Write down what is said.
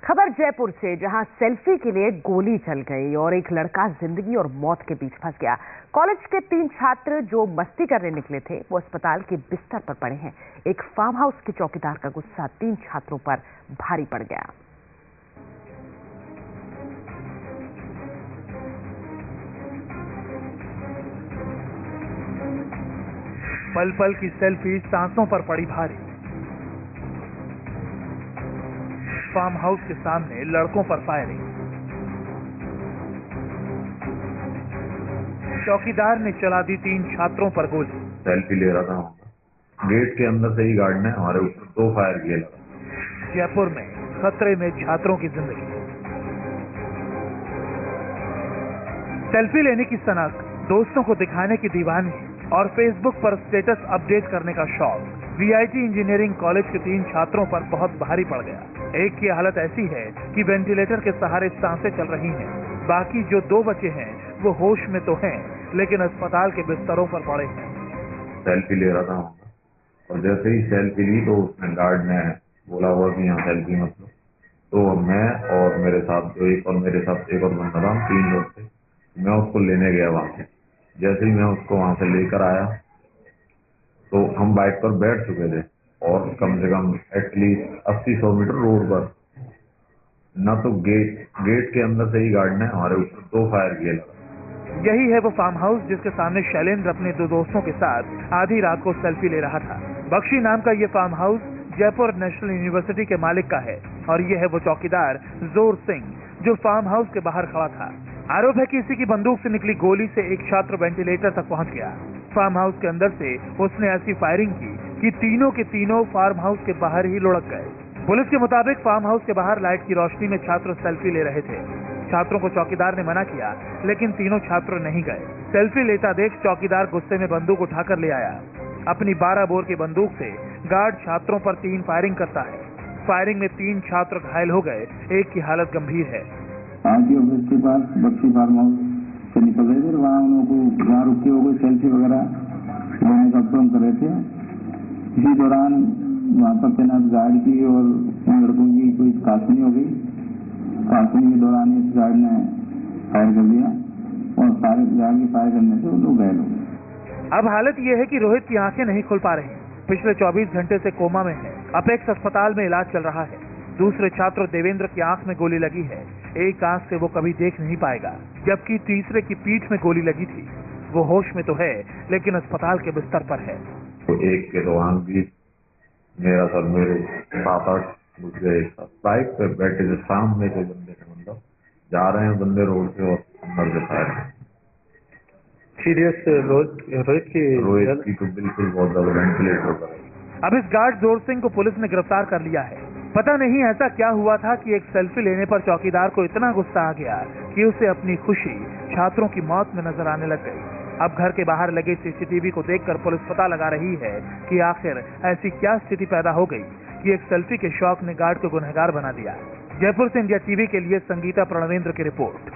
खबर जयपुर से, जहां सेल्फी के लिए गोली चल गई और एक लड़का जिंदगी और मौत के बीच फंस गया। कॉलेज के 3 छात्र जो मस्ती करने निकले थे वो अस्पताल के बिस्तर पर पड़े हैं। एक फार्म हाउस के चौकीदार का गुस्सा 3 छात्रों पर भारी पड़ गया। पल पल की सेल्फी सांसों पर पड़ी भारी। फार्म हाउस के सामने लड़कों पर फायरिंग। चौकीदार ने चला दी 3 छात्रों पर गोली। सेल्फी ले रहा था, गेट के अंदर से ही गार्ड ने हमारे ऊपर 2 फायर किए। जयपुर में खतरे में छात्रों की जिंदगी। सेल्फी लेने की सनक, दोस्तों को दिखाने की दीवानगी और फेसबुक पर स्टेटस अपडेट करने का शौक वीआईटी इंजीनियरिंग कॉलेज के 3 छात्रों पर बहुत भारी पड़ गया। एक की हालत ऐसी है कि वेंटिलेटर के सहारे सांसें चल रही हैं। बाकी जो 2 बचे हैं वो होश में तो हैं, लेकिन अस्पताल के बिस्तरों पर पड़े हैं। सेल्फी ले रहा था और जैसे ही सेल्फी ली तो उसने गार्ड ने बोला हुआ कि यहाँ सेल्फी मत लो। तो मैं और मेरे साथ एक और बंदा था, 3 लोग थे। मैं उसको लेने गया वहां से। जैसे ही मैं उसको वहां से लेकर आया तो हम बाइक पर बैठ चुके थे और कम से कम एटलीस्ट 80-100 मीटर रोड पर न तो गेट के अंदर से ही गार्ड ने हमारे ऊपर 2 फायर किए। यही है वो फार्म हाउस जिसके सामने शैलेंद्र अपने 2 दोस्तों के साथ आधी रात को सेल्फी ले रहा था। बख्शी नाम का ये farmhouse Jaipur National University के मालिक का है और ये है वो चौकीदार जोर सिंह जो फार्म हाउस के बाहर खड़ा था। आरोप है कि इसी की बंदूक से निकली गोली से एक छात्र वेंटिलेटर तक पहुंच गया। फार्म हाउस के अंदर से उसने ऐसी फायरिंग की कि तीनों के तीनों फार्म हाउस के बाहर ही लुढ़क गए। पुलिस के मुताबिक फार्म हाउस के बाहर लाइट की रोशनी में छात्र सेल्फी ले रहे थे। छात्रों को चौकीदार ने मना किया, लेकिन तीनों छात्र नहीं गए। सेल्फी लेता देख चौकीदार गुस्से में बंदूक उठाकर ले आया। अपनी 12 बोर की बंदूक से गार्ड छात्रों पर 3 फायरिंग करता है। फायरिंग में 3 छात्र घायल हो गए, एक की हालत गंभीर है। आज ऑफिस के पास बख्शी फार्म हाउस से निकल रहे थे, वहाँ उनको वहाँ रुके हो गए सेल्फी वगैरह लेने का प्रम कर रहे थे। इसी दौरान वहाँ पर तैनात गार्ड की और उन लड़कों की कोई कासनी हो गई। कासनी के दौरान इस गार्ड ने फायर कर दिया और सारे गार्ड के फायर करने से वो लोग घायल हो गए। अब हालत ये है कि रोहित की आंखें नहीं खुल पा रही। पिछले 24 घंटे से कोमा में है। अपेक्स अस्पताल में इलाज चल रहा है। दूसरे छात्र देवेंद्र की आंख में गोली लगी है। एक आंख से वो कभी देख नहीं पाएगा, जबकि तीसरे की पीठ में गोली लगी थी। वो होश में तो है, लेकिन अस्पताल के बिस्तर पर है। तो एक के 2 आंख भी, मेरा सर मेरे पापा दूसरे एक साथ बाइक पे बैठे थे। सामने के बंदे थे, मतलब जा रहे हैं बंदे रोड से और अंदर से फायर। सीरियस रोहित की तो बिल्कुल बहुत ज्यादा वेंटिलेटर पर है। अब इस गार्ड जोर सिंह को पुलिस ने गिरफ्तार कर लिया है। पता नहीं ऐसा क्या हुआ था कि एक सेल्फी लेने पर चौकीदार को इतना गुस्सा आ गया कि उसे अपनी खुशी छात्रों की मौत में नजर आने लग गई। अब घर के बाहर लगे सीसीटीवी को देखकर पुलिस पता लगा रही है कि आखिर ऐसी क्या स्थिति पैदा हो गई कि एक सेल्फी के शौक ने गार्ड को गुनहगार बना दिया। जयपुर से इंडिया टीवी के लिए संगीता प्रणवेंद्र की रिपोर्ट।